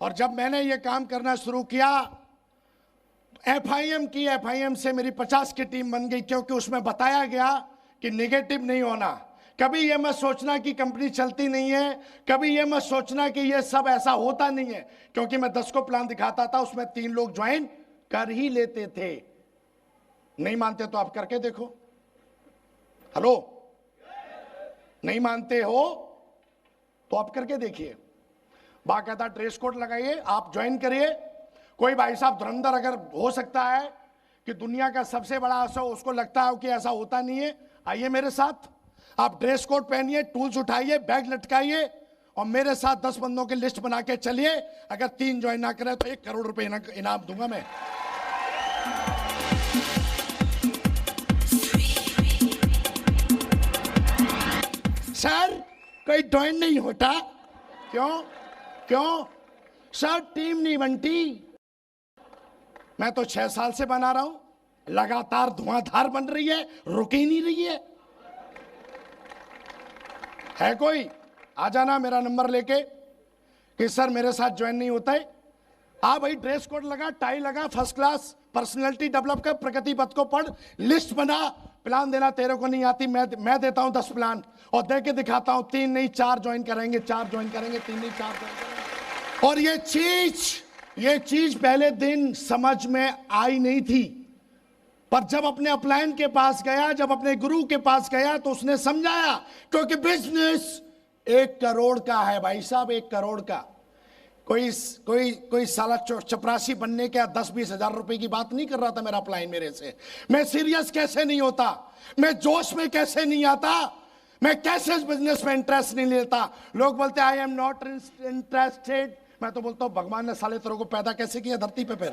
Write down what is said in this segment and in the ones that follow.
और जब मैंने ये काम करना शुरू किया, एफआईएम की, एफआईएम से मेरी 50 की टीम बन गई, क्योंकि उसमें बताया गया कि नेगेटिव नहीं होना। कभी ये मत सोचना कि कंपनी चलती नहीं है, कभी ये मत सोचना कि ये सब ऐसा होता नहीं है, क्योंकि मैं 10 को प्लान दिखाता था, उसमें 3 लोग ज्वाइन कर ही लेते थे। नहीं मानते तो आप करके देखो। हेलो, नहीं मानते हो तो आप करके देखिए। बाकायदा ड्रेस कोड लगाइए, आप ज्वाइन करिए। कोई भाई साहब धुरंधर अगर हो सकता है कि दुनिया का सबसे बड़ा ऐसा, उसको लगता है कि ऐसा होता नहीं है, आइए मेरे साथ। आप ड्रेस कोड पहनिए, टूल्स उठाइए, बैग लटकाइए और मेरे साथ 10 बंदों की लिस्ट बना के चलिए। अगर 3 ज्वाइन ना करें तो 1 करोड़ रुपए इनाम दूंगा मैं। सर कोई ज्वाइन नहीं होता, क्यों क्यों सर? टीम नहीं बनती। मैं तो 6 साल से बना रहा हूं, लगातार धुआंधार बन रही है, रुक ही नहीं रही है कोई? आ जाना मेरा नंबर लेके कि सर मेरे साथ ज्वाइन नहीं होता है। आ भाई, ड्रेस कोड लगा, टाई लगा, फर्स्ट क्लास पर्सनैलिटी डेवलप कर, प्रगति पथ को पढ़, लिस्ट बना। प्लान देना तेरे को नहीं आती, मैं देता हूं 10 प्लान और दे के दिखाता हूं। 3 नहीं 4 ज्वाइन करेंगे, 4 ज्वाइन करेंगे, 3 नहीं 4 ज्वाइन करेंगे। और ये चीज पहले दिन समझ में आई नहीं थी, पर जब अपने अपलाइन के पास गया, जब अपने गुरु के पास गया तो उसने समझाया, क्योंकि बिजनेस 1 करोड़ का है भाई साहब, 1 करोड़ का। कोई साला चपरासी बनने के 10-20 हजार रुपए की बात नहीं कर रहा था मेरा अपलाइन मेरे से। मैं सीरियस कैसे नहीं होता, मैं जोश में कैसे नहीं आता, मैं कैसे इस बिजनेस में इंटरेस्ट नहीं लेता। लोग बोलते आई एम नॉट इंटरेस्टेड, मैं तो बोलता हूं भगवान ने साले तेरे को पैदा कैसे किया धरती पे? फिर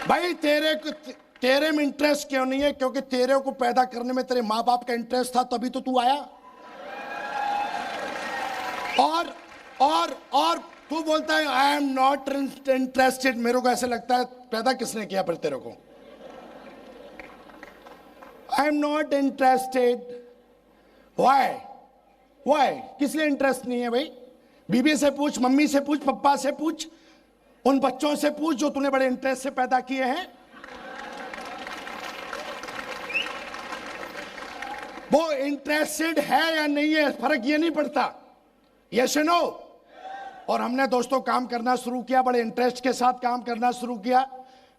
भाई तेरे में इंटरेस्ट क्यों नहीं है? क्योंकि तेरे को पैदा करने में तेरे माँ बाप का इंटरेस्ट था, तभी तो तू आया। और तू बोलता है आई एम नॉट इंटरेस्टेड। मेरे को ऐसे लगता है पैदा किसने किया फिर तेरे को? I am not interested. Why किस लिए इंटरेस्ट नहीं है भाई? बीबी से पूछ, मम्मी से पूछ, पप्पा से पूछ, उन बच्चों से पूछ जो तूने बड़े इंटरेस्ट से पैदा किए हैं। वो इंटरेस्टेड है या नहीं है, फर्क ये नहीं पड़ता। यस और नो? और हमने दोस्तों काम करना शुरू किया, बड़े इंटरेस्ट के साथ काम करना शुरू किया।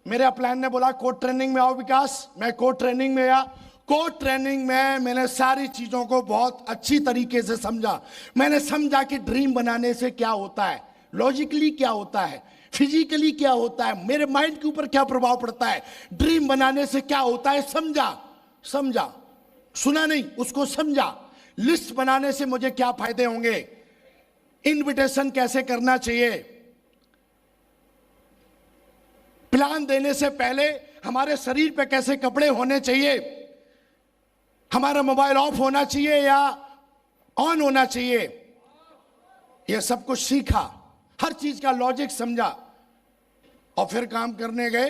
मेरे अपलाइन ने बोला कोड ट्रेनिंग में आओ विकास। मैं कोड ट्रेनिंग में आया। कोड ट्रेनिंग में मैंने सारी चीजों को बहुत अच्छी तरीके से समझा। मैंने समझा कि ड्रीम बनाने से क्या होता है, लॉजिकली क्या होता है, फिजिकली क्या होता है, मेरे माइंड के ऊपर क्या प्रभाव पड़ता है, ड्रीम बनाने से क्या होता है। समझा, सुना नहीं, उसको समझा। लिस्ट बनाने से मुझे क्या फायदे होंगे, इनविटेशन कैसे करना चाहिए, प्लान देने से पहले हमारे शरीर पे कैसे कपड़े होने चाहिए, हमारा मोबाइल ऑफ होना चाहिए या ऑन होना चाहिए, यह सब कुछ सीखा, हर चीज का लॉजिक समझा। और फिर काम करने गए,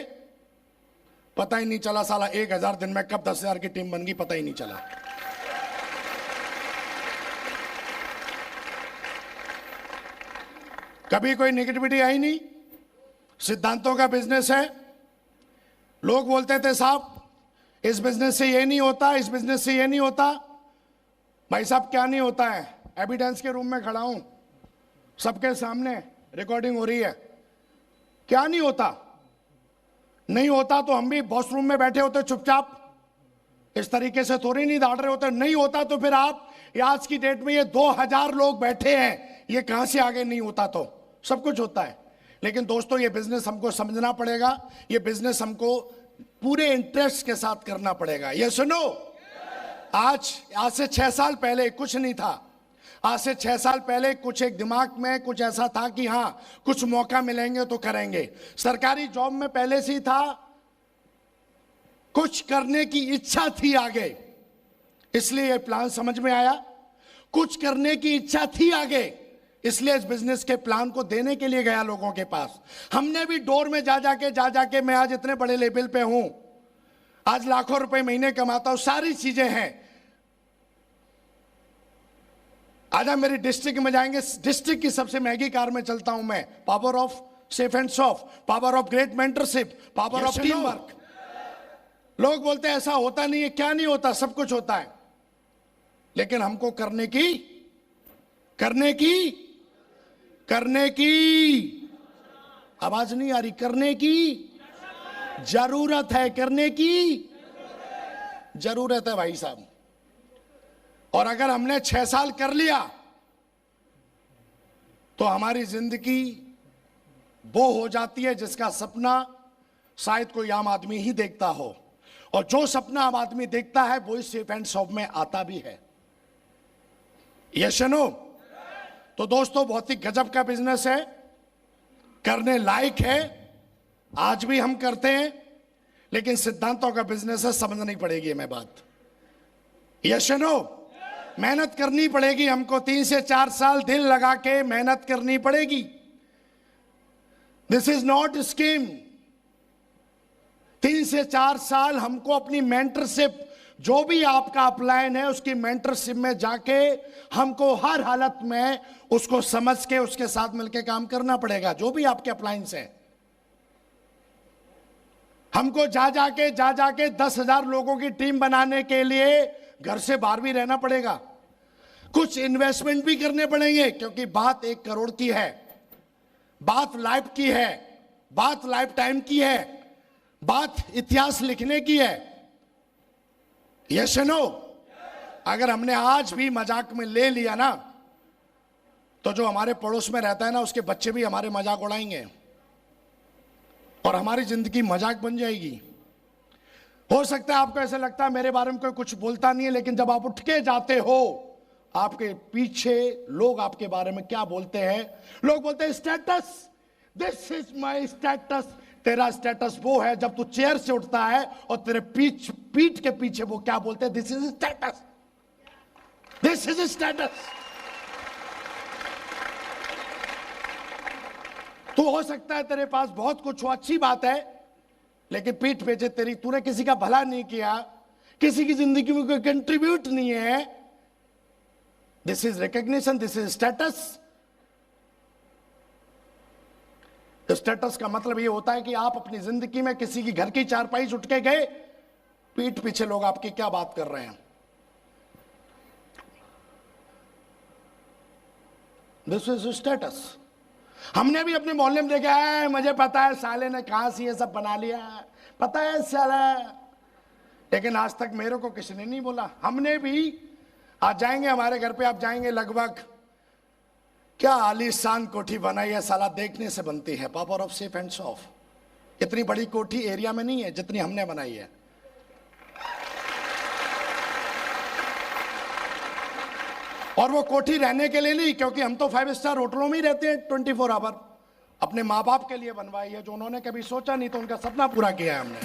पता ही नहीं चला साला 1000 दिन में कब 10,000 की टीम बन गई, पता ही नहीं चला। कभी कोई नेगेटिविटी आई नहीं। सिद्धांतों का बिजनेस है। लोग बोलते थे साहब इस बिजनेस से ये नहीं होता, इस बिजनेस से ये नहीं होता। भाई साहब क्या नहीं होता है? एविडेंस के रूम में खड़ा हूं, सबके सामने रिकॉर्डिंग हो रही है। क्या नहीं होता? नहीं होता तो हम भी वॉशरूम में बैठे होते चुपचाप, इस तरीके से थोड़ी नहीं दाड़ रहे होते। नहीं होता तो फिर आप आज की डेट में ये 2000 लोग बैठे हैं, ये कहां से आगे? नहीं होता तो सब कुछ होता है। लेकिन दोस्तों ये बिजनेस हमको समझना पड़ेगा, ये बिजनेस हमको पूरे इंटरेस्ट के साथ करना पड़ेगा। ये सुनो, आज से 6 साल पहले कुछ नहीं था। आज से 6 साल पहले कुछ एक दिमाग में कुछ ऐसा था कि हाँ कुछ मौका मिलेंगे तो करेंगे। सरकारी जॉब में पहले से ही था, कुछ करने की इच्छा थी आगे, इसलिए ये प्लान समझ में आया। कुछ करने की इच्छा थी आगे, इसलिए इस बिजनेस के प्लान को देने के लिए गया लोगों के पास। हमने भी डोर में जा जाके मैं आज इतने बड़े लेवल पे हूं, आज लाखों रुपए महीने कमाता हूं, सारी चीजें हैं। आजा मेरी डिस्ट्रिक्ट में जाएंगे, डिस्ट्रिक्ट की सबसे महंगी कार में चलता हूं मैं। Power of safe and soft, power of great mentorship, power of team work. लोग बोलते हैं ऐसा होता नहीं है, क्या नहीं होता, सब कुछ होता है, लेकिन हमको करने की आवाज नहीं आ रही, करने की जरूरत है, करने की जरूरत है भाई साहब। और अगर हमने 6 साल कर लिया तो हमारी जिंदगी वो हो जाती है जिसका सपना शायद कोई आम आदमी ही देखता हो, और जो सपना आम आदमी देखता है वो इस सेफ एंड सॉफ्ट में आता भी है। Yes no? तो दोस्तों बहुत ही गजब का बिजनेस है, करने लायक है, आज भी हम करते हैं, लेकिन सिद्धांतों का बिजनेस है, समझनी पड़ेगी हमें बात। Yes no? मेहनत करनी पड़ेगी हमको, 3 से 4 साल दिल लगा के मेहनत करनी पड़ेगी। This is not scheme. 3 से 4 साल हमको अपनी मेंटरशिप, जो भी आपका अपलाइन है उसकी मेंटरशिप में जाके हमको हर हालत में उसको समझ के उसके साथ मिलकर काम करना पड़ेगा। जो भी आपके अपलाइंस है, हमको जा जाके 10,000 लोगों की टीम बनाने के लिए घर से बाहर भी रहना पड़ेगा, कुछ इन्वेस्टमेंट भी करने पड़ेंगे, क्योंकि बात 1 करोड़ की है, बात लाइफ की है, बात लाइफ टाइम की है, बात इतिहास लिखने की है। Yes no? अगर हमने आज भी मजाक में ले लिया ना, तो जो हमारे पड़ोस में रहता है ना, उसके बच्चे भी हमारे मजाक उड़ाएंगे और हमारी जिंदगी मजाक बन जाएगी। हो सकता है आपको ऐसा लगता है मेरे बारे में कोई कुछ बोलता नहीं है, लेकिन जब आप उठ के जाते हो, आपके पीछे लोग आपके बारे में क्या बोलते हैं। लोग बोलते हैं status, this is my status. तेरा स्टेटस वो है जब तू चेयर से उठता है और तेरे पीठ के पीछे वो क्या बोलते हैं, this is status, this is status. तो हो सकता है तेरे पास बहुत कुछ हो, अच्छी बात है, लेकिन पीठ पीछे तेरी, तूने किसी का भला नहीं किया, किसी की जिंदगी में कोई कंट्रीब्यूट नहीं है। This is recognition, this is status. तो स्टेटस का मतलब ये होता है कि आप अपनी जिंदगी में किसी की घर की चारपाई उठ के गए, पीठ पीछे लोग आपकी क्या बात कर रहे हैं। This is status. हमने भी अपने मोहल्ले में देखा है, मुझे पता है साले ने कहां से ये सब बना लिया, पता है साला, लेकिन आज तक मेरे को किसी ने नहीं बोला। हमने भी, आज जाएंगे हमारे घर पे, आप जाएंगे, लगभग क्या आलीशान कोठी बनाई है साला, देखने से बनती है। Power of safe and soft. इतनी बड़ी कोठी एरिया में नहीं है जितनी हमने बनाई है। और वो कोठी रहने के लिए नहीं, क्योंकि हम तो 5 स्टार होटलों में ही रहते हैं 24 आवर। अपने माँ बाप के लिए बनवाई है, जो उन्होंने कभी सोचा नहीं, तो उनका सपना पूरा किया है हमने।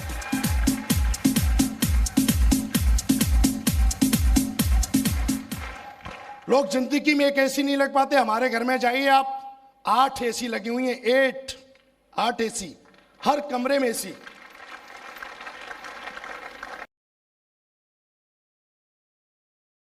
लोग जिंदगी में एक एसी नहीं लग पाते। हमारे घर में जाइए आप, 8 एसी लगी हुई हैं, 8 एसी, हर कमरे में एसी।